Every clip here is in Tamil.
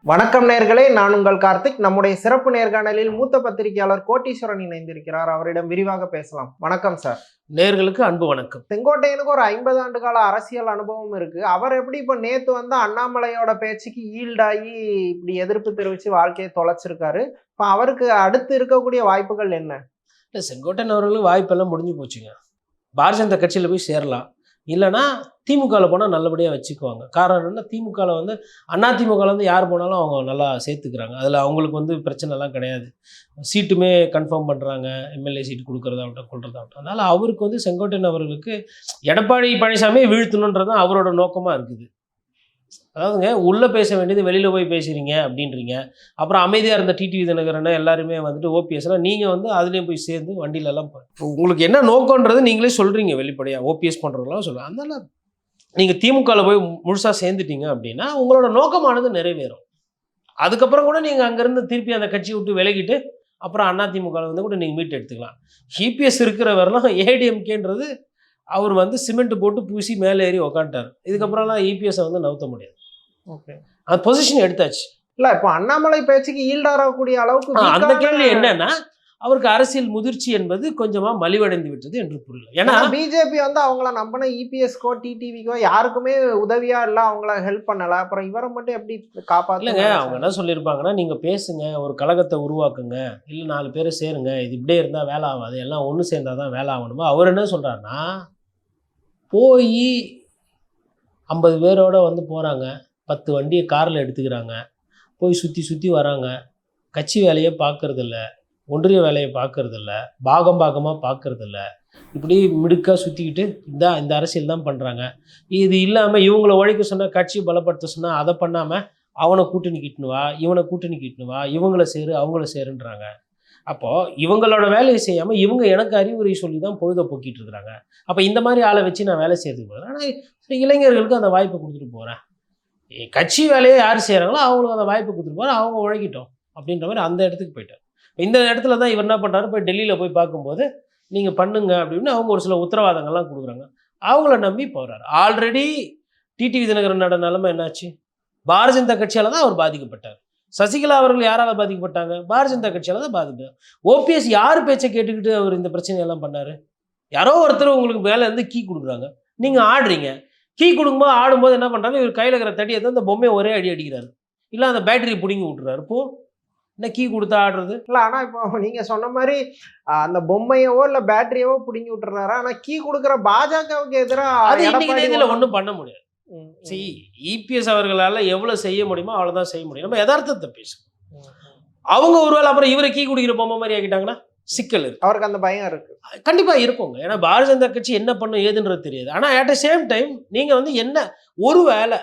வணக்கம் நேர்களே, நான் உங்கள் கார்த்திக். நம்முடைய சிறப்பு நேர்காணலில் மூத்த பத்திரிகையாளர் கோட்டீஸ்வரன் இணைந்திருக்கிறார். அவரிடம் விரிவாக பேசலாம். வணக்கம் சார். நேர்களுக்கு அன்பு வணக்கம். செங்கோட்டையனுக்கு ஒரு 50 ஆண்டு கால அரசியல் அனுபவம் இருக்கு. அவர் எப்படி இப்ப நேத்து வந்து அண்ணாமலையோட பேச்சுக்கு ஈல்டாகி இப்படி எதிர்ப்பு தெரிவிச்சு வாழ்க்கையை தொலைச்சிருக்காரு? இப்ப அவருக்கு அடுத்து இருக்கக்கூடிய வாய்ப்புகள் என்ன? இல்லை, செங்கோட்டையன் அவர்களுக்கு வாய்ப்பெல்லாம் முடிஞ்சு போச்சுங்க. பாரதிய ஜனதா கட்சியில் போய் சேரலாம், இல்லைனா திமுகவில் போனால் நல்லபடியாக வச்சுக்குவாங்க. காரணம் என்னென்னா, திமுகவில் வந்து அதிமுகவில் வந்து யார் போனாலும் அவங்க நல்லா சேர்த்துக்கிறாங்க. அதில் அவங்களுக்கு வந்து பிரச்சனைலாம் கிடையாது. சீட்டுமே கன்ஃபார்ம் பண்ணுறாங்க, எம்எல்ஏ சீட்டு கொடுக்குறதாகட்டும் கொள்றதாகட்டும். அதனால் அவருக்கு வந்து செங்கோட்டையன் அவர்களுக்கு எடப்பாடி பழனிசாமியை வீழ்த்தணுன்றது தான் அவரோட நோக்கமாக இருக்குது. அதாவதுங்க, உள்ளே பேச வேண்டியது வெளியில் போய் பேசுகிறீங்க அப்படின்றீங்க. அப்புறம் அமைதியாக இருந்த டிடிவி தினகரனை எல்லாருமே வந்துட்டு ஓபிஎஸ்லாம் நீங்கள் வந்து அதுலேயும் போய் சேர்ந்து வண்டியிலலாம் உங்களுக்கு என்ன நோக்கன்றது நீங்களே சொல்கிறீங்க வெளிப்படையாக. ஓபிஎஸ் பண்ணுறவங்களாம் சொல்லுங்கள். அதனால் நீங்கள் திமுகவில் போய் முழுசாக சேர்ந்துட்டீங்க அப்படின்னா உங்களோட நோக்கமானது நிறைவேறும். அதுக்கப்புறம் கூட நீங்கள் அங்கேருந்து திருப்பி அந்த கட்சியை விட்டு விலகிட்டு அப்புறம் அதிமுகவில் வந்து கூட நீங்கள் மீட் எடுத்துக்கலாம். இபிஎஸ் இருக்கிற வரலாம் ஏடிஎம்கேன்றது அவர் வந்து சிமெண்ட் போட்டு பூசி மேலே ஏறி உக்காண்டார். இதுக்கப்புறம்லாம் இபிஎஸ்ஸை வந்து நவுத்த முடியாது. ஓகே, அந்த பொசிஷன் எடுத்தாச்சு. இல்ல இப்போ அண்ணாமலை பேச்சுக்கு ஈல்டாகக்கூடிய அளவுக்கு அந்த கேள்வி என்னன்னா, அவருக்கு அரசியல் முதிர்ச்சி என்பது கொஞ்சமா மலிவடைந்து விட்டது என்று புரியல. ஏன்னா பிஜேபி வந்து அவங்கள நம்பின இபிஎஸ்கோ டிடிவிக்கோ யாருக்குமே உதவியா இல்ல, அவங்கள ஹெல்ப் பண்ணல. அப்புறம் இவரை மட்டும் எப்படி காப்பாத்துலங்க? அவங்க என்ன சொல்லியிருப்பாங்கன்னா, நீங்க பேசுங்க, ஒரு கழகத்தை உருவாக்குங்க, இல்லை 4 பேரை சேருங்க, இது இப்படியே இருந்தா வேலை ஆகாது, எல்லாம் ஒன்று சேர்ந்தாதான் வேலை ஆகணுமா. அவர் என்ன சொல்றாருன்னா, போய் 50 பேரோட வந்து போறாங்க, 10 வண்டியை காரில் எடுத்துக்கிறாங்க, போய் சுற்றி சுற்றி வராங்க, கட்சி வேலையை பார்க்கறதில்ல, ஒன்றிய வேலையை பார்க்கறதில்ல, பாகமாக பார்க்கறதில்ல, இப்படி மிடுக்காக சுற்றிக்கிட்டு இந்த அரசியல் தான் பண்ணுறாங்க. இது இல்லாமல் இவங்கள உழைக்க சொன்னால், கட்சி பலப்படுத்த சொன்னால் அதை பண்ணாமல் அவனை கூட்டணி கிட்டுன்னு வா, இவனை கூட்டணி கிட்டுன்னு வா, இவங்கள சேரு அவங்கள சேருன்றாங்க. அப்போது இவங்களோட வேலையை செய்யாமல் இவங்க எனக்கு அறிவுரை சொல்லி தான் பொழுதை போக்கிட்டு இருக்கிறாங்க. அப்போ இந்த மாதிரி ஆளை வச்சு நான் வேலை செய்யறதுக்கு போகிறேன். ஆனால் இளைஞர்களுக்கு அந்த வாய்ப்பை கொடுத்துட்டு போகிறேன். கட்சி வேலையை யார் செய்கிறாங்களோ அவங்களுக்கு அந்த வாய்ப்பு கொடுத்துட்டு போகிறேன், அவங்க உழைக்கிட்டோம் அப்படின்ற மாதிரி அந்த இடத்துக்கு போயிட்டார். இந்த இடத்துல தான் இவர் என்ன பண்ணுறாரு, போய் டெல்லியில் போய் பார்க்கும்போது நீங்கள் பண்ணுங்க அப்படின்னு அவங்க ஒரு சில உத்தரவாதங்கள்லாம் கொடுக்குறாங்க. அவங்கள நம்பி போகிறாரு. ஆல்ரெடி டிடிவி தினகரனோட நிலைமை என்னாச்சு? பாரதிய ஜனதா கட்சியால் தான் அவர் பாதிக்கப்பட்டார். சசிகலா அவர்கள் யாரால் பாதிக்கப்பட்டாங்க? பாரதிய ஜனதா கட்சியால் தான் பாதிக்கப்பட்டார். ஓபிஎஸ் யார் பேச்சை கேட்டுக்கிட்டு அவர் இந்த பிரச்சனையெல்லாம் பண்ணார்? யாரோ ஒருத்தர் உங்களுக்கு மேலே இருந்து கீ கொடுக்குறாங்க, நீங்கள் ஆடுறீங்க. கீ கொடுக்கும்போது ஆடும்போது என்ன பண்ணுறாங்க, இவர் கையில் இருக்கிற தடியை தான் அந்த பொம்மையை ஒரே அடி அடிக்கிறாரு, இல்லை அந்த பேட்டரி பிடிங்கி விட்டுறாரு. இப்போ என்ன கீ கொடுத்தா ஆடுறது இல்லை. ஆனால் இப்போ நீங்கள் சொன்ன மாதிரி அந்த பொம்மையவோ இல்லை பேட்டரியவோ பிடிங்கி விட்டுறாரு. ஆனால் கீ கொடுக்குற பாஜகவுக்கு எதிராக ஒன்றும் பண்ண முடியாது. இபிஎஸ் அவர்களால் எவ்வளோ செய்ய முடியுமோ அவ்வளோதான் செய்ய முடியும். நம்ம யதார்த்தத்தை பேசுவோம். அவங்க ஒருவேளை அப்புறம் இவரை கீ குடிக்கிற பொம்மை மாதிரி ஆக்கிட்டாங்கன்னா சிக்கல் இருக்கு. அவருக்கு அந்த பயம் இருக்கு, கண்டிப்பாக இருக்குங்க. ஏன்னா பாரதிய ஜனதா கட்சி என்ன பண்ணும் ஏதுன்றது தெரியாது. ஆனால் அட் த சேம் டைம் நீங்கள் வந்து என்ன ஒரு வேளை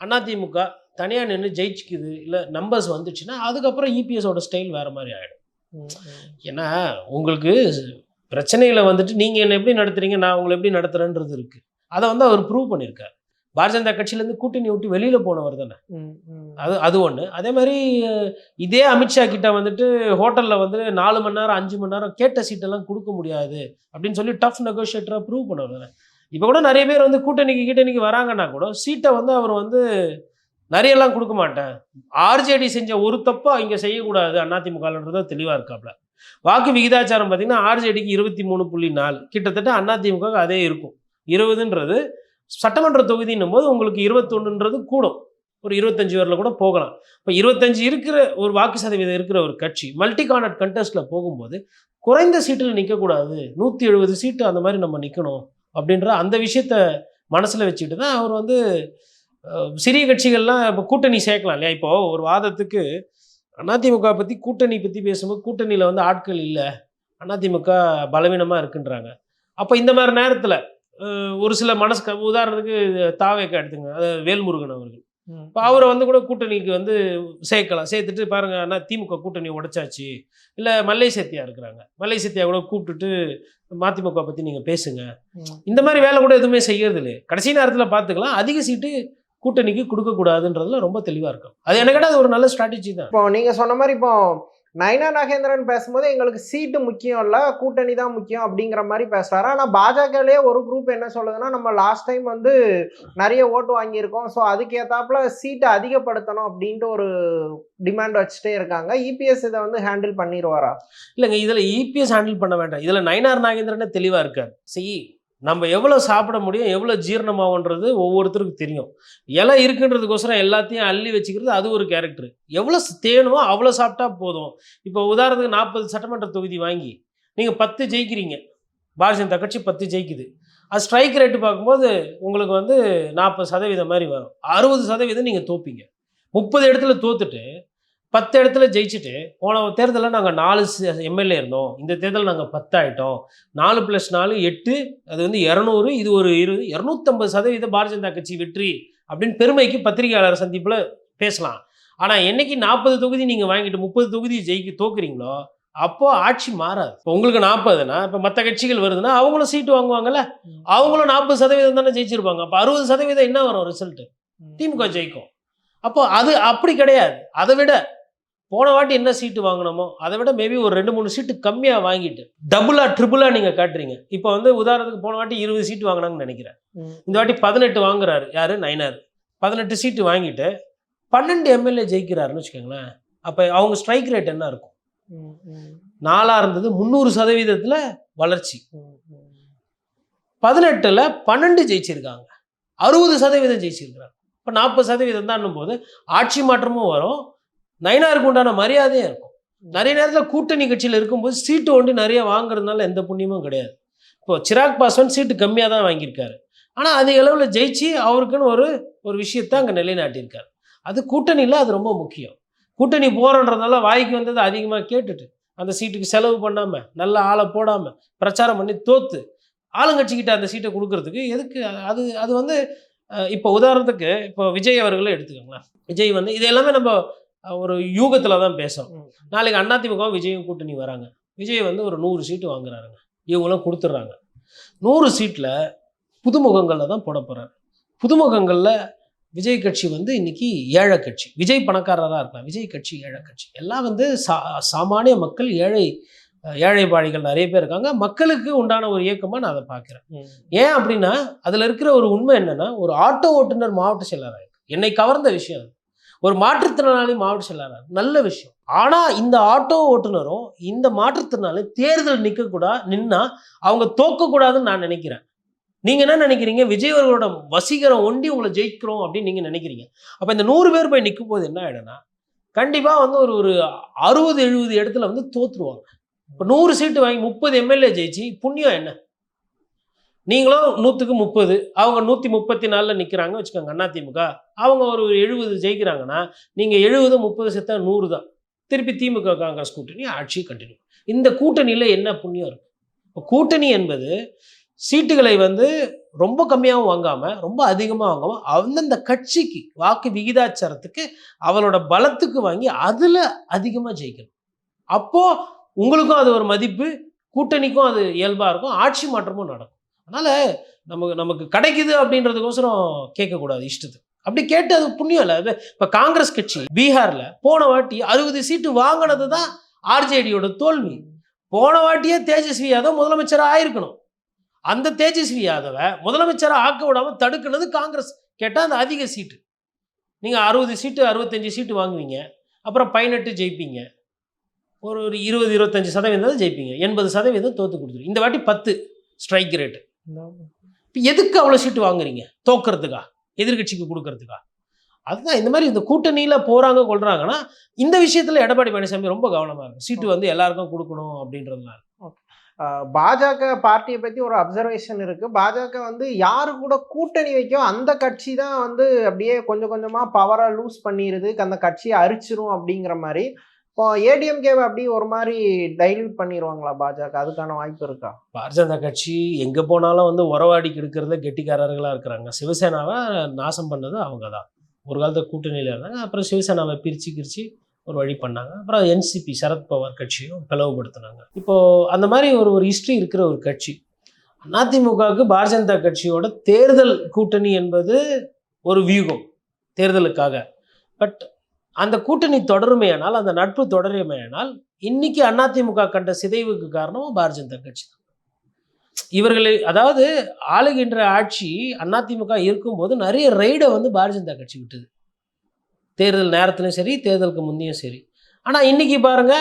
அதிமுக தனியாக நின்று ஜெயிச்சுக்குது, இல்லை நம்பர்ஸ் வந்துச்சுன்னா அதுக்கப்புறம் இபிஎஸோட ஸ்டைல் வேறு மாதிரி ஆகிடும். ஏன்னா உங்களுக்கு பிரச்சனைகளை வந்துட்டு நீங்கள் என்ன எப்படி நடத்துறீங்க, நான் உங்களை எப்படி நடத்துகிறேன்றது இருக்குது. அதை வந்து அவர் ப்ரூவ் பண்ணியிருக்கார். பாரதிய ஜனதா கட்சியிலேருந்து கூட்டணி விட்டு வெளியில் போனவர் தானே. அது ஒன்று. அதே மாதிரி இதே அமித்ஷா கிட்ட வந்துட்டு ஹோட்டலில் வந்து 4 மணி நேரம் 5 மணி நேரம் கேட்ட சீட்டெல்லாம் கொடுக்க முடியாது அப்படின்னு சொல்லி டஃப் நெகோஷியேட்டராக ப்ரூவ் பண்ணவர் தானே. இப்போ கூட நிறைய பேர் வந்து கூட்டணிக்கு வராங்கன்னா கூட சீட்டை வந்து அவர் வந்து நிறையெல்லாம் கொடுக்க மாட்டேன், ஆர்ஜேடி செஞ்ச ஒரு தப்போ இங்கே செய்யக்கூடாது அதிமுகன்றதோ தெளிவாக இருக்காப்புல. வாக்கு விகிதாச்சாரம் பார்த்தீங்கன்னா ஆர்ஜேடிக்கு 23.4, கிட்டத்தட்ட அதிமுக அதே இருக்கும். 20ன்றது சட்டமன்ற தொகுதின்னும் போது உங்களுக்கு 21ன்றது கூடும், ஒரு 25 வரல கூட போகலாம். இப்போ 25 இருக்கிற ஒரு வாக்கு சதவீதம் இருக்கிற ஒரு கட்சி மல்டி கார்னர் கண்டெஸ்ட்டில் போகும்போது குறைந்த சீட்டில் நிற்கக்கூடாது, 170 சீட்டு அந்த மாதிரி நம்ம நிற்கணும் அப்படின்ற அந்த விஷயத்த மனசில் வச்சுக்கிட்டு தான் அவர் வந்து சிறிய கட்சிகள்லாம் இப்போ கூட்டணி சேர்க்கலாம் இல்லையா. இப்போது ஒரு வாதத்துக்கு அதிமுக பற்றி கூட்டணி பற்றி பேசும்போது கூட்டணியில் வந்து ஆட்கள் இல்லை, அதிமுக பலவீனமாக இருக்குன்றாங்க. அப்போ இந்த மாதிரி நேரத்தில் ஒரு சில உதாரணத்துக்கு தாவேக்கா எடுத்துங்க, அதாவது வேல்முருகன் அவர்கள். இப்போ அவரை வந்து கூட கூட்டணிக்கு வந்து சேர்க்கலாம். சேர்த்துட்டு பாருங்க, ஆனால் திமுக கூட்டணி உடைச்சாச்சு, இல்லை மல்லை சத்தியா இருக்கிறாங்க, மல்லை சத்தியா கூட கூப்பிட்டுட்டு மதிமுக பற்றி நீங்கள் பேசுங்க. இந்த மாதிரி வேலை கூட எதுவுமே செய்யறது இல்லை. கடைசி நேரத்தில் பார்த்துக்கலாம், அதிக சீட்டு கூட்டணிக்கு கொடுக்கக்கூடாதுன்றதுல ரொம்ப தெளிவாக இருக்கும். அது என்ன கேட்டால் அது ஒரு நல்ல ஸ்ட்ராட்டஜி தான். இப்போ நீங்கள் சொன்ன மாதிரி இப்போ நயினா நாகேந்திரன் பேசும்போது எங்களுக்கு சீட்டு முக்கியம் இல்ல, கூட்டணி தான் முக்கியம் அப்படிங்கிற மாதிரி பேசுறாரு. ஆனா பாஜகலயே ஒரு குரூப் என்ன சொல்லுதுன்னா, நம்ம லாஸ்ட் டைம் வந்து நிறைய ஓட்டு வாங்கியிருக்கோம், ஸோ அதுக்கு ஏத்தாப்புல சீட்டை அதிகப்படுத்தணும் அப்படின்ட்டு ஒரு டிமாண்ட் வச்சுட்டே இருக்காங்க. இபிஎஸ் இதை வந்து ஹேண்டில் பண்ணிடுவாரா? இல்லைங்க, இதில் இபிஎஸ் ஹேண்டில் பண்ண வேண்டாம். இதில் நயினார் நாகேந்திரனே தெளிவாக இருக்கார். சரி, நம்ம எவ்வளோ சாப்பிட முடியும், எவ்வளோ ஜீரணமாகுன்றது ஒவ்வொருத்தருக்கும் தெரியும். இலை இருக்குன்றதுக்கோசரம் எல்லாத்தையும் அள்ளி வச்சுக்கிறது அது ஒரு கேரக்டர். எவ்வளோ தேணுமோ அவ்வளோ சாப்பிட்டா போதும். இப்போ உதாரணத்துக்கு 40 சட்டமன்ற தொகுதி வாங்கி நீங்கள் 10 ஜெயிக்கிறீங்க, பாரதிய ஜனதா கட்சி 10 ஜெயிக்குது. அது ஸ்ட்ரைக் ரேட்டு பார்க்கும்போது உங்களுக்கு வந்து 40% மாதிரி வரும். 60% நீங்கள் தோப்பீங்க. 30 இடத்துல தோத்துட்டு 10 இடத்துல ஜெயிச்சுட்டு, போன தேர்தலில் நாங்கள் 4 எம்எல்ஏ இருந்தோம், இந்த தேர்தலில் நாங்கள் 10 ஆகிட்டோம், 4 + 4 8, அது வந்து 200, இது ஒரு 20, 250% பாரதிய ஜனதா கட்சி வெற்றி அப்படின்னு பெருமைக்கு பத்திரிகையாளர் சந்திப்பில் பேசலாம். ஆனால் என்னைக்கு 40 தொகுதி நீங்கள் வாங்கிட்டு 30 தொகுதி தோக்குறீங்களோ அப்போ ஆட்சி மாறாது. இப்போ உங்களுக்கு 40னா, இப்போ மற்ற கட்சிகள் வருதுன்னா அவங்களும் சீட்டு வாங்குவாங்கல்ல, அவங்களும் 40% தானே ஜெயிச்சிருப்பாங்க. அப்போ 60% என்ன வரும் ரிசல்ட்டு? திமுக ஜெயிக்கும். அப்போ அது அப்படி கிடையாது. அதை விட போன வாட்டி என்ன சீட்டு வாங்கினோமோ அதை விட மேபி ஒரு 2-3 சீட்டு கம்மியாக வாங்கிட்டு டபுளா ட்ரிபிளா நீங்கள் காட்டுறீங்க. இப்போ வந்து உதாரணத்துக்கு போன வாட்டி 20 சீட்டு வாங்கினாங்கன்னு நினைக்கிறேன். இந்த வாட்டி 18 வாங்குறாரு யாரு? நயினார். 18 சீட்டு வாங்கிட்டு 12 எம்எல்ஏ ஜெயிக்கிறாருன்னு வச்சுக்கோங்களேன். அப்போ அவங்க ஸ்ட்ரைக் ரேட் என்ன இருக்கும்? 4 இருந்தது 300% வளர்ச்சி. 18ல் 12 ஜெயிச்சிருக்காங்க, 60% ஜெயிச்சிருக்கிறாங்க. இப்போ 40% தான் போது ஆட்சி மாற்றமும் வரும், நயினாருக்கு உண்டான மரியாதையும் இருக்கும். நிறைய நேரத்தில் கூட்டணி கட்சியில் இருக்கும்போது சீட்டு ஒன்று நிறைய வாங்குறதுனால எந்த புண்ணியமும் கிடையாது. இப்போ சிராக் பாஸ்வான் சீட்டு கம்மியாக தான் வாங்கியிருக்காரு, ஆனால் அதிக அளவில் ஜெயிச்சு அவருக்குன்னு ஒரு விஷயத்தை அங்கே நிலைநாட்டியிருக்காரு. அது கூட்டணியில் அது ரொம்ப முக்கியம். கூட்டணி போகிறன்றதுனால வாய்க்கு வந்தது அதிகமாக கேட்டுட்டு அந்த சீட்டுக்கு செலவு பண்ணாமல் நல்ல ஆளை போடாமல் பிரச்சாரம் பண்ணி தோற்று ஆளுங்கட்சிக்கிட்ட அந்த சீட்டை கொடுக்கறதுக்கு எதுக்கு? அது வந்து இப்போ உதாரணத்துக்கு இப்போ விஜய் அவர்களே எடுத்துக்கோங்களேன். விஜய் வந்து இது எல்லாமே நம்ம ஒரு யூகத்தில் தான் பேசுகிறோம். நாளைக்கு அதிமுகவும் விஜயும் கூட்டணி வராங்க, விஜய் வந்து ஒரு 100 சீட்டு வாங்குறாருங்க, இவங்களும் கொடுத்துட்றாங்க. 100 சீட்டில் புதுமுகங்களில் தான் போட போகிறாரு. புதுமுகங்களில் விஜய் கட்சி வந்து இன்னைக்கு ஏழை கட்சி. விஜய் பணக்காரராக இருக்கலாம், விஜய் கட்சி ஏழை கட்சி. எல்லாம் வந்து சாமானிய மக்கள், ஏழை பாழிகள் நிறைய பேர் இருக்காங்க. மக்களுக்கு உண்டான ஒரு இயக்கமாக நான் அதை பார்க்குறேன். ஏன் அப்படின்னா அதில் இருக்கிற ஒரு உண்மை என்னென்னா, ஒரு ஆட்டோ ஓட்டுநர் மாவட்ட செயலாளர் இருக்கு, என்னை கவர்ந்த விஷயம் அது. ஒரு மாற்றுத்திறனாளி மாவட்ட செயலாளர், நல்ல விஷயம். ஆனால் இந்த ஆட்டோ ஓட்டுநரும் இந்த மாற்றுத்திறனாளி தேர்தல் நின்னா அவங்க தோக்கக்கூடாதுன்னு நான் நினைக்கிறேன். நீங்கள் என்ன நினைக்கிறீங்க? விஜய் அவர்களோட வசீகரம் ஒண்டி உங்களை ஜெயிக்கிறோம் அப்படின்னு நீங்கள் நினைக்கிறீங்க. அப்போ இந்த 100 பேர் போய் நிற்கும் போது என்ன ஆகிடும்னா, கண்டிப்பாக வந்து ஒரு 60-70 இடத்துல வந்து தோற்றுருவாங்க. இப்போ 100 சீட்டு வாங்கி 30 எம்எல்ஏ ஜெயிச்சு புண்ணியம் என்ன? நீங்களும் 100க்கு 30, அவங்க 134 நிற்கிறாங்க வச்சுக்கோங்க அதிமுக, அவங்க ஒரு 70 ஜெயிக்கிறாங்கன்னா நீங்கள் 70-30 சேர்த்தா 100 தான். திருப்பி திமுக காங்கிரஸ் கூட்டணி ஆட்சி கண்டினியூ. இந்த கூட்டணியில் என்ன புண்ணியம் இருக்கு? இப்போ கூட்டணி என்பது சீட்டுகளை வந்து ரொம்ப கம்மியாகவும் வாங்காமல் ரொம்ப அதிகமாக வாங்காமல் அந்தந்த கட்சிக்கு வாக்கு விகிதாச்சாரத்துக்கு அவளோட பலத்துக்கு வாங்கி அதில் அதிகமாக ஜெயிக்கணும். அப்போது உங்களுக்கும் அது ஒரு மதிப்பு, கூட்டணிக்கும் அது இயல்பாக இருக்கும், ஆட்சி மாற்றமும் நடக்கும். அதனால் நமக்கு கிடைக்குது அப்படின்றதுக்கோசரம் கேட்கக்கூடாது இஷ்டத்துக்கு. அப்படி கேட்டு அது புண்ணியம் இல்லை. அது இப்போ காங்கிரஸ் கட்சி பீகாரில் போன வாட்டி 60 சீட்டு வாங்கினது தான் ஆர்ஜேடியோட தோல்வி. போன வாட்டியே தேஜஸ்வி யாதவ் முதலமைச்சராக ஆயிருக்கணும். அந்த தேஜஸ்வி யாதவை முதலமைச்சராக ஆக்க விடாமல் தடுக்கிறது காங்கிரஸ். கேட்டால் அந்த அதிக சீட்டு நீங்கள் 60 சீட்டு 65 சீட்டு வாங்குவீங்க, அப்புறம் 18 ஜெயிப்பீங்க, ஒரு 20-25% ஜெயிப்பீங்க, 80% தோற்று கொடுத்துரு. இந்த வாட்டி 10 ஸ்ட்ரைக் ரேட்டு. இப்போ எதுக்கு அவ்வளோ சீட்டு வாங்குறீங்க? தோக்கிறதுக்கா? எதிர்கட்சிக்கு கொடுக்கறதுக்கா? அதுதான் இந்த மாதிரி இந்த கூட்டணியில் போகிறாங்க கொள்றாங்கன்னா இந்த விஷயத்தில் எடப்பாடி பழனிசாமி ரொம்ப கவனமாக இருக்கும். சீட்டு வந்து எல்லாருக்கும் கொடுக்கணும் அப்படின்றதுனால. பாஜக பார்ட்டியை பற்றி ஒரு அப்சர்வேஷன் இருக்குது. பாஜக வந்து யாரு கூட கூட்டணி வைக்கும் அந்த கட்சி தான் வந்து அப்படியே கொஞ்சம் கொஞ்சமாக பவரை லூஸ் பண்ணிடுது, அந்த கட்சியை அரிச்சிரும் அப்படிங்கிற மாதிரி. இப்போ ஏடிஎம்கே அப்படி ஒரு மாதிரி டைல்யூட் பண்ணிடுவாங்களா பாஜக? அதுக்கான வாய்ப்பு இருக்கா? பாரதிய ஜனதா கட்சி எங்கே போனாலும் வந்து உறவாடி கெடுக்கிறதுல கெட்டிக்காரர்களாக இருக்கிறாங்க. சிவசேனாவை நாசம் பண்ணது அவங்க தான். ஒரு காலத்தில் கூட்டணியில் இருந்தாங்க, அப்புறம் சிவசேனாவை பிரித்து ஒரு வழி பண்ணாங்க. அப்புறம் என்சிபி சரத்பவார் கட்சியும் பிளவுபடுத்தினாங்க. இப்போது அந்த மாதிரி ஒரு ஹிஸ்ட்ரி இருக்கிற ஒரு கட்சி. அதிமுகவுக்கு பாரதிய ஜனதா கட்சியோட தேர்தல் கூட்டணி என்பது ஒரு வியூகம் தேர்தலுக்காக. பட் அந்த கூட்டணி தொடருமையானால், அந்த நட்பு தொடருமையானால், இன்னைக்கு அதிமுக கண்ட சிதைவுக்கு காரணம் பாரதிய ஜனதா கட்சி தான். இவர்களை அதாவது ஆளுகின்ற ஆட்சி அதிமுக இருக்கும்போது நிறைய ரெய்டை வந்து பாரதிய ஜனதா கட்சி விட்டது. தேர்தல் நேரத்திலும் சரி, தேர்தலுக்கு முந்தையும் சரி. ஆனா இன்னைக்கு பாருங்க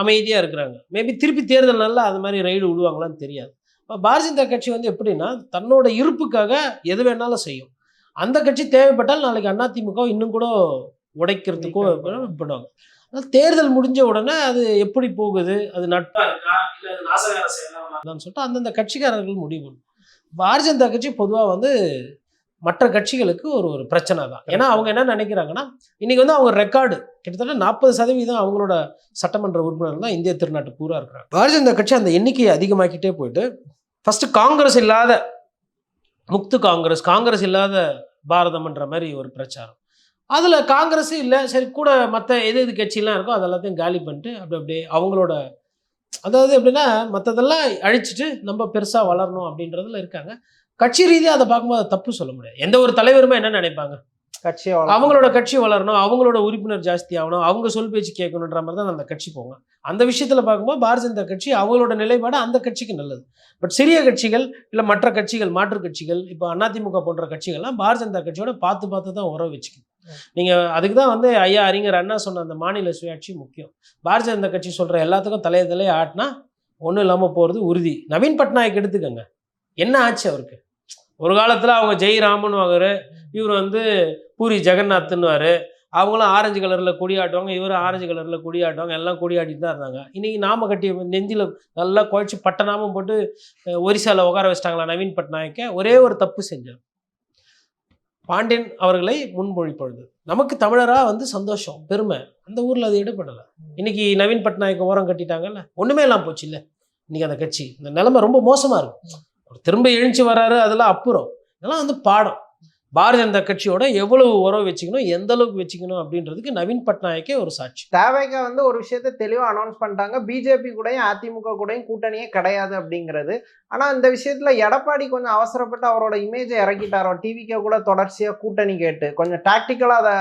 அமைதியா இருக்கிறாங்க. மேபி திருப்பி தேர்தல் நாள்ல அது மாதிரி ரெய்டு விடுவாங்களான்னு தெரியாது. இப்ப பாரதிய ஜனதா கட்சி வந்து எப்படின்னா, தன்னோட இருப்புக்காக எது வேணாலும் செய்யும். அந்த கட்சி தேவைப்பட்டால் நாளைக்கு அதிமுக இன்னும் கூட உடைக்கிறதுக்கோ பண்ணுவாங்க. அதனால தேர்தல் முடிஞ்ச உடனே அது எப்படி போகுது, அது நட்பா இருக்கா, இல்ல அது நாசகார செயலான்னு சொல்லிட்டு அந்தந்த கட்சிக்காரர்கள் முடிவு பண்ணணும். பாரதிய ஜனதா கட்சி பொதுவா வந்து மற்ற கட்சிகளுக்கு ஒரு ஒரு பிரச்சனை தான். ஏன்னா அவங்க என்ன நினைக்கிறாங்கன்னா, இன்னைக்கு வந்து அவங்க ரெக்கார்டு கிட்டத்தட்ட 40% அவங்களோட சட்டமன்ற உறுப்பினர்கள் தான் இந்திய திருநாட்டு பூரா இருக்கிறாங்க. பாரதிய ஜனதா கட்சி அந்த எண்ணிக்கையை அதிகமாக்கிட்டே போயிட்டு ஃபர்ஸ்ட் காங்கிரஸ் இல்லாத முக்து காங்கிரஸ், காங்கிரஸ் இல்லாத பாரதம்ன்ற மாதிரி ஒரு பிரச்சாரம். அதில் காங்கிரஸ் இல்லை, சரி கூட மற்ற எது கட்சியெல்லாம் இருக்கோ அதெல்லாத்தையும் காலி பண்ணிட்டு அப்படியே அவங்களோட அதாவது எப்படின்னா மற்றதெல்லாம் அழிச்சிட்டு நம்ம பெருசாக வளரணும் அப்படின்றதுல இருக்காங்க. கட்சி ரீதியாக அதை பார்க்கும்போது அதை தப்பு சொல்ல முடியாது. எந்த ஒரு தலைவருமே என்ன நினைப்பாங்க, கட்சியை அவங்களோட கட்சி வளரணும், அவங்களோட உறுப்பினர் ஜாஸ்தி ஆகணும், அவங்க சொல் பேச்சு கேட்கணுன்ற மாதிரி தான் அந்த கட்சி போங்க. அந்த விஷயத்தில் பார்க்கும்போது பாரதிய ஜனதா கட்சி அவங்களோட நிலைப்பாடு அந்த கட்சிக்கு நல்லது. பட் சிறிய கட்சிகள் இல்லை மற்ற கட்சிகள், மாற்று கட்சிகள், இப்போ அதிமுக போன்ற கட்சிகள்லாம் பாரதிய ஜனதா கட்சியோட பார்த்து தான் உறவு வச்சுக்கணும். நீங்கள் அதுக்கு தான் வந்து ஐயா அறிஞர் அண்ணா சொன்ன அந்த மாநில சுயாட்சி முக்கியம். பாரதிய ஜனதா கட்சி சொல்கிற எல்லாத்துக்கும் தலையை ஆட்டினா ஒன்றும் இல்லாமல் போகிறது உறுதி. நவீன் பட்நாயக் எடுத்துக்கங்க, என்ன ஆச்சு அவருக்கு? ஒரு காலத்தில் அவங்க ஜெய்ராமன் வாங்குற, இவர் வந்து பூரி ஜெகநாத்னுவார், அவங்களும் ஆரஞ்சு கலரில் கொடியாட்டுவாங்க, இவரும் ஆரஞ்சு கலரில் கொடியாட்டுவாங்க, எல்லாம் கொடியாட்டிட்டு தான் இருந்தாங்க. இன்றைக்கி நாம கட்டி நெஞ்சில் நல்லா குழைச்சி பட்டநாமம் போட்டு ஒரிசாவில் உட்கார வச்சிட்டாங்களா நவீன் பட்நாயக்கை? ஒரே ஒரு தப்பு செஞ்சார், பாண்டியன் அவர்களை முன்மொழிப்பொழுது. நமக்கு தமிழராக வந்து சந்தோஷம், பெருமை. அந்த ஊரில் அது எடுபடலை. இன்னைக்கு நவீன் பட்நாயக் ஓரம் கட்டிட்டாங்கல்ல, ஒன்றுமே இல்லாமல் போச்சு இல்லை இன்னைக்கு அந்த கட்சி. இந்த நிலைமை ரொம்ப மோசமாக இருக்கும். திரும்ப எழுச்சி வர்றாரு, அதெல்லாம் அப்புறம். இதெல்லாம் வந்து பாடம். பாரதிய ஜனதா கட்சியோட எவ்வளவு உறவு வச்சுக்கணும், எந்த அளவுக்கு வச்சுக்கணும் அப்படின்றதுக்கு நவீன் பட்நாயக்கே ஒரு சாட்சி. தேவைக்கு வந்து ஒரு விஷயத்த தெளிவாக அனௌன்ஸ் பண்ணிட்டாங்க, பிஜேபி கூடயும் அதிமுக கூடயும் கூட்டணியே கிடையாது அப்படிங்கிறது. ஆனால் இந்த விஷயத்துல எடப்பாடி கொஞ்சம் அவசரப்பட்டு அவரோட இமேஜை இறக்கிட்டாரோ, டிவிக்கு கூட தொடர்ச்சியாக கூட்டணி கேட்டு கொஞ்சம் டாக்டிக்கலாக அதை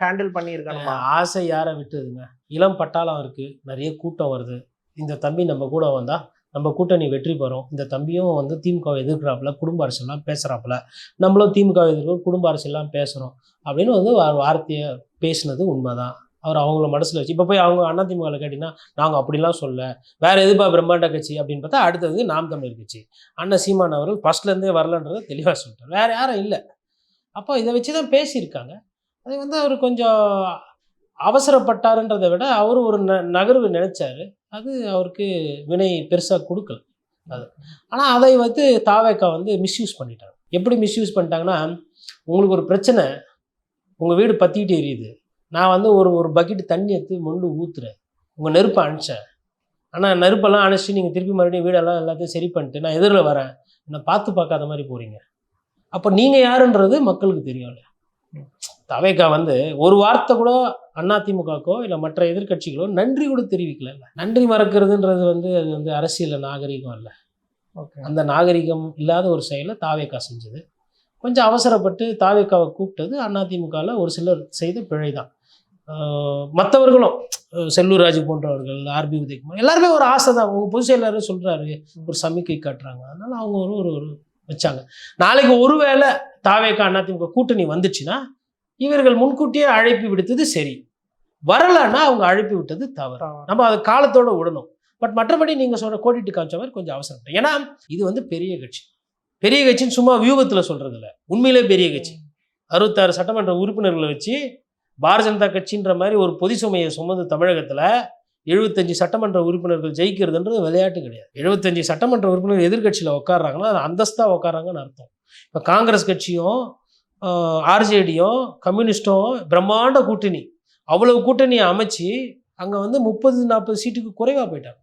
ஹேண்டில் பண்ணியிருக்கணுமா? ஆசை யாரை விட்டுதுங்க? இளம் பட்டாளம் இருக்கு, நிறைய கூட்டம் வருது. இந்த தம்பி நம்ம கூட வந்தா நம்ம கூட்டணி வெற்றி பெறும், இந்த தம்பியும் வந்து திமுகவை எதிர்க்கிறாப்புல, குடும்ப அரசியல்லாம் பேசுகிறாப்புல, நம்மளும் திமுக எதிர்க்கிறோம், குடும்ப அரசியல்லாம் பேசுகிறோம் அப்படின்னு வந்து வார்த்தையை பேசினது உண்மைதான். அவர் அவங்கள மனசில் வச்சு இப்போ போய் அவங்க அதிமுகவில் கேட்டிங்கன்னா நாங்கள் அப்படிலாம் சொல்ல, வேறு எதுப்பா பிரம்மாண்ட கட்சி அப்படின்னு பார்த்தா அடுத்தது நாம் தமிழர் கட்சி. அண்ணன் சீமான் அவர்கள் ஃபஸ்ட்லேருந்தே வரலன்றதை தெளிவாக சொல்லிட்டார், வேறு யாரும் இல்லை. அப்போ இதை வச்சு தான் பேசியிருக்காங்க. அது வந்து அவர் கொஞ்சம் அவசரப்பட்டாருன்றதை விட அவர் ஒரு நகர்வு நினைச்சாரு, அது அவருக்கு வினை பெருசாக கொடுக்கல அது. ஆனால் அதை வந்து தாவேக்கா வந்து மிஸ்யூஸ் பண்ணிட்டாங்க. எப்படி மிஸ்யூஸ் பண்ணிட்டாங்கன்னா, உங்களுக்கு ஒரு பிரச்சனை, உங்கள் வீடு பற்றிக்கிட்டு எரியுது, நான் வந்து ஒரு பக்கெட்டு தண்ணி எடுத்து மொண்டு ஊற்றுறேன், உங்கள் நெருப்பை அணைச்சேன், ஆனால் நெருப்பெல்லாம் அணைச்சிட்டு நீங்கள் திருப்பி மறுபடியும் வீடெல்லாம் எல்லாத்தையும் சரி பண்ணிட்டு நான் எதிரில் வரேன், என்னை பார்க்காத மாதிரி போகிறீங்க. அப்போ நீங்கள் யாருன்றது மக்களுக்கு தெரியும்ல. தவேகா வந்து ஒரு வார்த்தை கூட அதிமுகக்கோ இல்லை மற்ற எதிர்கட்சிகளோ நன்றி கூட தெரிவிக்கல. நன்றி மறக்கிறதுன்றது வந்து அது வந்து அரசியலில் நாகரிகம் இல்லை. அந்த நாகரிகம் இல்லாத ஒரு செயலை தாவேகா செஞ்சது. கொஞ்சம் அவசரப்பட்டு தாவேகாவை கூப்பிட்டது அதிமுகவில் ஒரு சிலர் செய்த பிழை தான். மற்றவர்களும் செல்லூர் ராஜு போன்றவர்கள், ஆர்பி உதயகுமார் எல்லாருமே ஒரு ஆசை தான். அவங்க பொதுச் செயலாளர் சொல்கிறாரு, ஒரு சமிக்கை காட்டுறாங்க, அதனால அவங்க ஒரு வச்சாங்க. நாளைக்கு ஒருவேளை தாவேகா அதிமுக கூட்டணி வந்துச்சுன்னா இவர்கள் முன்கூட்டியே அழைப்பு விடுத்தது சரி, வரலன்னா அவங்க அழைப்பு விட்டது தவறு. நம்ம அதை காலத்தோட விடணும். பட் மற்றபடி நீங்கள் சொல்கிற கோடிட்டு காமிச்ச மாதிரி கொஞ்சம் அவசரம். ஏன்னா இது வந்து பெரிய கட்சி, பெரிய கட்சின்னு சும்மா வியூகத்தில் சொல்கிறது இல்லை, உண்மையிலே பெரிய கட்சி. 66 சட்டமன்ற உறுப்பினர்களை வச்சு பாரதிய ஜனதா கட்சின்ற மாதிரி ஒரு பொது சுமையை சுமந்து தமிழகத்தில் 75 சட்டமன்ற உறுப்பினர்கள் ஜெயிக்கிறதுன்றது விளையாட்டு கிடையாது. 75 சட்டமன்ற உறுப்பினர்கள் எதிர்கட்சியில் உட்காடுறாங்கன்னா அது அந்தஸ்தாக உட்காராங்கன்னு அர்த்தம். இப்போ காங்கிரஸ் கட்சியும் ஆர்ஜேடியும் கம்யூனிஸ்டும் பிரம்மாண்ட கூட்டணி, அவ்வளவு கூட்டணியை அமைச்சு அங்கே வந்து 30-40 சீட்டுக்கு குறைவாக போயிட்டாங்க.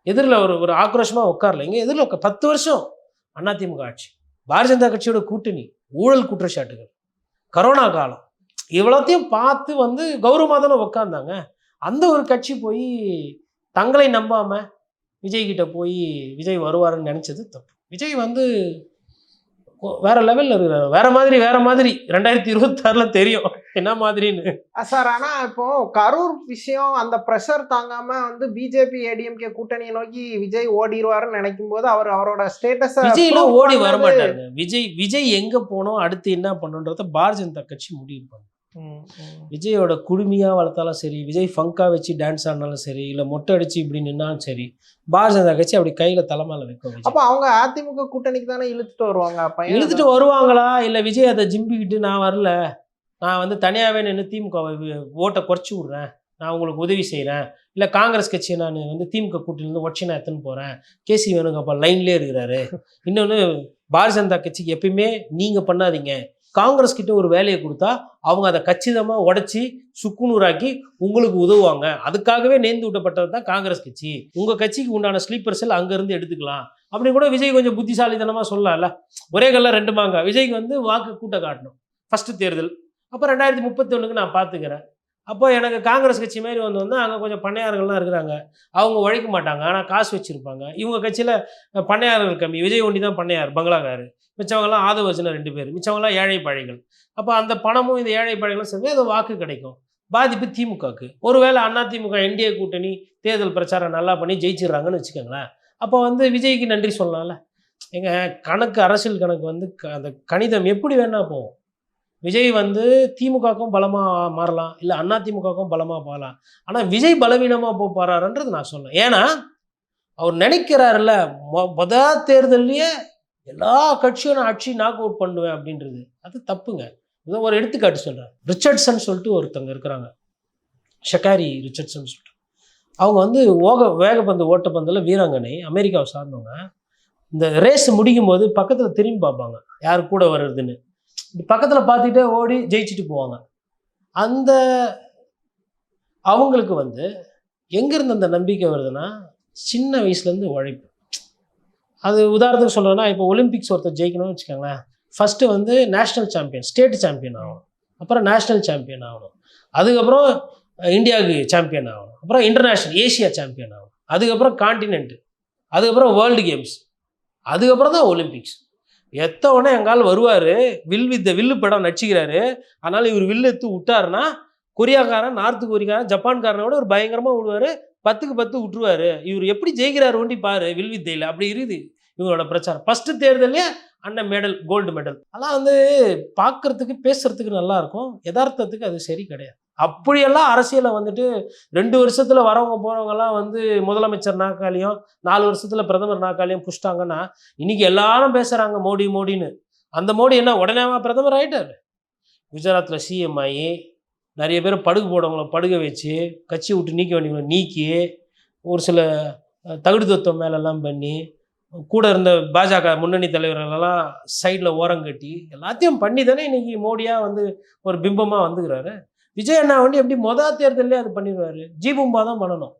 எதிரில் ஒரு ஆக்ரோஷமாக உட்காரல. இங்கே எதிரில் 10 வருஷம் அதிமுக ஆட்சி, பாரதிய ஜனதா கட்சியோட கூட்டணி, ஊழல் குற்றச்சாட்டுகள், கரோனா காலம், இவ்வளோத்தையும் பார்த்து வந்து கௌரவமாக தானே உட்காந்தாங்க. அந்த ஒரு கட்சி போய் தங்களை நம்பாமல் விஜய் கிட்ட போய் விஜய் வருவாருன்னு நினச்சது தப்பு. விஜய் வந்து வேற லெவல்ல இருக்கிறாரு. வேற மாதிரி 2026ல தெரியும் என்ன மாதிரின்னு. சார் ஆனா இப்போ கரூர் விஷயம் அந்த பிரஷர் தாங்காம வந்து பிஜேபி ஏடிஎம்கே கூட்டணியை நோக்கி விஜய் ஓடிடுவாருன்னு நினைக்கும் போது அவரோட ஸ்டேட்டஸ விஜய்லாம் ஓடி வர மாட்டாருங்க. விஜய் எங்க போனோம் அடுத்து என்ன பண்ணணுன்றத பாரதிய ஜனதா கட்சி முடிவு பண்ணும். விஜயோட குடுமையா வளர்த்தாலும் சரி, விஜய் ஃபங்கா வச்சு டான்ஸ் ஆடினாலும் சரி, இல்ல மொட்டை அடிச்சு இப்படி நின்னாலும் சரி, பாரதிய ஜனதா கட்சி அப்படி கையில தலைமையில வைக்கும். அப்ப அவங்க அதிமுக கூட்டணிக்கு தானே இழுத்துட்டு வருவாங்க. அப்ப இழுத்துட்டு வருவாங்களா இல்ல விஜய் அதை ஜிம்பிக்கிட்டு நான் வரல, நான் வந்து தனியாவே நின்று திமுக ஓட்டை குறைச்சி விடுறேன், நான் உங்களுக்கு உதவி செய்கிறேன், இல்லை காங்கிரஸ் கட்சியை நான் வந்து திமுக கூட்டணியிலேருந்து உடச்சி நான் எத்தனை போகிறேன், கேசி வேணுங்கப்பா லைன்லேயே இருக்கிறாரு. இன்னொன்று பாரதிய ஜனதா கட்சிக்கு எப்பயுமே நீங்கள் பண்ணாதீங்க, காங்கிரஸ் கிட்ட ஒரு வேலையை கொடுத்தா அவங்க அதை கச்சிதமாக உடச்சி சுக்குநூறாக்கி உங்களுக்கு உதவுவாங்க, அதுக்காகவே நேர்ந்து விட்டப்பட்டது தான் காங்கிரஸ் கட்சி, உங்கள் கட்சிக்கு உண்டான ஸ்லீப்பர் செல் அங்கேருந்து எடுத்துக்கலாம் அப்படி கூட விஜய் கொஞ்சம் புத்திசாலித்தனமாக சொல்லலாம்ல. ஒரே கல்ல ரெண்டு மாங்க. விஜய்க்கு வந்து வாக்கு கூட்ட காட்டணும் ஃபஸ்ட்டு தேர்தல், அப்போ 2031 நான் பார்த்துக்கிறேன். அப்போ எனக்கு காங்கிரஸ் கட்சி மாதிரி வந்து அங்கே கொஞ்சம் பண்ணையார்கள்லாம் இருக்கிறாங்க, அவங்க உழைக்க மாட்டாங்க ஆனால் காசு வச்சுருப்பாங்க. இவங்க கட்சியில் பண்ணையார்கள் கம்மி, விஜய் ஒண்டி தான் பண்ணையார் பங்களாக்காரு, மிச்சவங்கலாம் ஆதவர்ஜன 2 பேர், மிச்சவங்களாம் ஏழை பாழைகள். அப்போ அந்த பணமும் இந்த ஏழை பாழைகளும் சேர்ந்து அது வாக்கு கிடைக்கும். பாதிப்பு திமுகக்கு. ஒருவேளை அதிமுக என்டிஏ கூட்டணி தேர்தல் பிரச்சாரம் நல்லா பண்ணி ஜெயிச்சிடுறாங்கன்னு வச்சுக்கோங்களேன், அப்போ வந்து விஜய்க்கு நன்றி சொல்லலாம்ல. எங்க கணக்கு, அரசியல் கணக்கு வந்து அந்த கணிதம் எப்படி வேணா போகும். விஜய் வந்து திமுகவுக்கும் பலமாக மாறலாம், இல்லை அதிமுகவுக்கும் பலமாக போகலாம். ஆனால் விஜய் பலவீனமாக போறாருன்றது நான் சொல்லேன். ஏன்னா அவர் நினைக்கிறாருல்ல தேர்தல்லையே எல்லா கட்சியும் நான் நாக் அவுட் பண்ணுவேன் அப்படின்றது, அது தப்புங்க. இதை ஒரு எடுத்துக்காட்டு சொல்கிறேன். ரிச்சர்ட்சன் சொல்லிட்டு ஒருத்தங்க இருக்கிறாங்க, ஷக்காரி ரிச்சர்ட்சன் சொல்லிட்டு. அவங்க வந்து வேகப்பந்து ஓட்டப்பந்தில் வீராங்கனை, அமெரிக்காவை சார்ந்தவங்க. இந்த ரேஸ் முடிக்கும் போது பக்கத்தில் திரும்பி பார்ப்பாங்க யார் கூட வர்றதுன்னு, பக்கத்தில் பார்த்துக்கிட்டே ஓடி ஜெயிச்சுட்டு போவாங்க. அந்த அவங்களுக்கு வந்து எங்கேருந்து அந்த நம்பிக்கை வருதுன்னா சின்ன வயசுலேருந்து உழைப்பு. அது உதாரணத்துக்கு சொல்கிறேன்னா, இப்போ ஒலிம்பிக்ஸ் ஒருத்தர் ஜெயிக்கணும்னு வச்சுக்கோங்களேன், ஃபஸ்ட்டு வந்து நேஷ்னல் சாம்பியன், ஸ்டேட் சாம்பியன் ஆகணும், அப்புறம் நேஷ்னல் சாம்பியன் ஆகணும், அதுக்கப்புறம் இந்தியாவுக்கு சாம்பியன் ஆகணும், அப்புறம் இன்டர்நேஷ்னல் ஏசியா சாம்பியன் ஆகணும், அதுக்கப்புறம் காண்டினென்ட்டு, அதுக்கப்புறம் வேர்ல்டு கேம்ஸ், அதுக்கப்புறம் தான் ஒலிம்பிக்ஸ். எத்தவொடனே எங்கால் வருவார், வில்லு படம் நடிச்சுக்கிறாரு, அதனால் இவர் வில்லு எடுத்து விட்டாருன்னா கொரியாக்காரன், நார்த்து கொரியாக்காரன், ஜப்பான்காரனோட ஒரு பயங்கரமாக விடுவார், 10க்கு 10 விட்டுருவார். இவர் எப்படி ஜெயிக்கிறார் ஒண்டி பாரு வில் வித்தையில். அப்படி இருக்குது இவங்களோட பிரச்சாரம். ஃபஸ்ட்டு தேர்தலே அண்ணன் மெடல், கோல்டு மெடல். அதெல்லாம் வந்து பார்க்குறதுக்கு பேசுறதுக்கு நல்லா இருக்கும், யதார்த்தத்துக்கு அது சரி கிடையாது. அப்படியெல்லாம் அரசியலை வந்துட்டு 2 வருஷத்தில் வரவங்க போகிறவங்கலாம் வந்து முதலமைச்சர் நாக்காலையும் 4 வருஷத்தில் பிரதமர் நாக்காலையும் புஷ்டாங்கன்னா இன்னைக்கு எல்லாரும் பேசுகிறாங்க மோடி மோடின்னு. அந்த மோடி என்ன உடனேவா பிரதமர் ஆகிட்டார்? குஜராத்தில் சிஎம் ஆகி நிறைய பேர் படுகு போடவங்கள படுக வச்சு, கட்சி விட்டு நீக்க வேண்டியவங்களை நீக்கி, ஒரு சில தகுடு தத்துவம் மேலெல்லாம் பண்ணி, கூட இருந்த பாஜக முன்னணி தலைவர்களெல்லாம் சைடில் ஓரங்கட்டி எல்லாத்தையும் பண்ணி தானே இன்றைக்கி மோடியாக வந்து ஒரு பிம்பமாக வந்துக்கிறாரு. விஜய் அண்ணா வந்து எப்படி தேர்தலே அது பண்ணிடுவார், ஜீபும்பா தான் பண்ணணும்.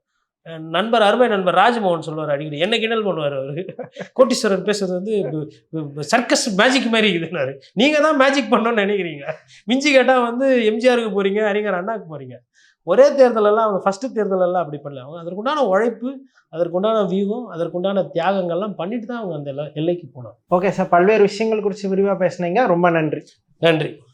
நண்பர், அருமை நண்பர் ராஜ்மோகன் சொல்லுவார் அடிக்கடி, என்ன கிண்டல் பண்ணுவார் அவர், கோட்டீஸ்வரன் பேசுறது வந்து சர்க்கஸ் மேஜிக் மாதிரி இருக்குதுன்னாரு. நீங்கள் தான் மேஜிக் பண்ணணும்னு நினைக்கிறீங்க, மிஞ்சி கேட்டால் வந்து எம்ஜிஆருக்கு போகிறீங்க, அறிஞர் அண்ணாவுக்கு போகிறீங்க. ஒரே தேர்தலெல்லாம் அவங்க ஃபஸ்ட்டு தேர்தலெல்லாம் அப்படி பண்ணல. அவங்க அதற்குண்டான உழைப்பு, அதற்குண்டான வியூகம், அதற்குண்டான தியாகங்கள்லாம் பண்ணிட்டு தான் அவங்க அந்த எல்லைக்கு போனாங்க. ஓகே சார், பல்வேறு விஷயங்கள் குறித்து விரிவாக பேசுனீங்க, ரொம்ப நன்றி. நன்றி.